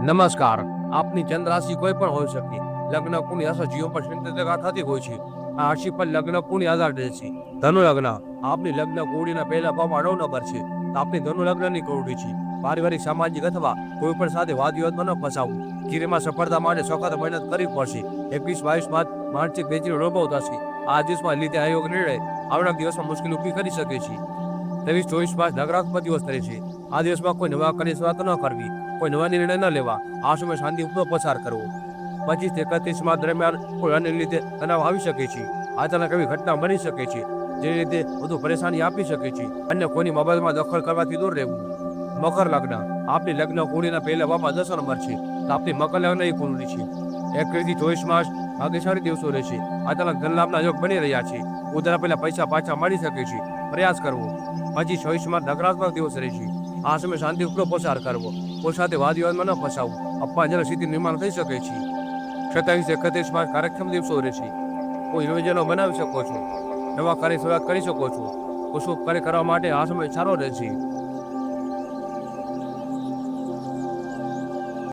નમસ્કાર. આપની ચંદ્ર રાશિ કોઈ પણ હોઈ શકે. લગ્ન કુંડી અસર જીવન પર ચિંતા થતી હોય છે. આ રાશિ પર લગ્ન કુંડી આધાર રહે છે. ધનુ લગ્ન આપની લગ્ન કુંડીના પહેલા ભાવમાં 9 નંબર છે. આપની ધનુ લગ્નની કુંડી છે. પારિવારિક સામાજિક અથવા કોઈ પણ સાથે વાદ વિવાદમાં ન ફસાવું. કિરીમાં સફળતા માટે સખત મહેનત કરવી પડશે. 21-22 બાદ માનસિક વેચીનો અનુભવ થશે. આ દિવસમાં લીધે આયોગ નિર્ણય આવનાર દિવસમાં મુશ્કેલી ઊભી કરી શકે છે. 23-24 નકારાત્મક દિવસ રહે છે. આ દિવસમાં કોઈ નવા કાર્યની શરૂઆત ન કરવી, કોઈ નવા નિર્ણય ન લેવા, આ સમય શાંતિપૂર્વક પસાર કરવો. 25-31 દરમિયાન કોઈ અન્ય લીધે તણાવ આવી શકે છે. અચાનક એવી ઘટના બની શકે છે જે રીતે વધુ પરેશાની આપી શકે છે. અન્ય કોઈની બાબતમાં દખલ કરવાથી દૂર રહેવું. મકર લગ્ન આપની લગ્ન કુંડીના પહેલા ભાવમાં 10 નંબર છે. તો આપની મકર લગ્ન એ કુંડળી છે. 21-24 ભાગ્યશાળી દિવસો રહેશે. અચાનક ધન લાભના યોગ બની રહ્યા છે. ઉધાર પહેલા પૈસા પાછા મળી શકે છે. પ્રયાસ કરવો. 25-26 નકારાત્મક દિવસ રહેશે. આ સમય શાંતિપૂર્વક પસાર કરવો. કોઈ સાથે વાદ વિવાદમાં ન ફસાવું. અપમાનજનક સ્થિતિ નિર્માણ થઈ શકે છે. 27-31 કાર્યક્ષમ દિવસો રહેશે. કોઈ યોજનાઓ બનાવી શકો છો. નવા કાર્ય શરૂઆત કરી શકો છો. કોઈ શુભ કાર્ય કરવા માટે આ સમય સારો રહેશે.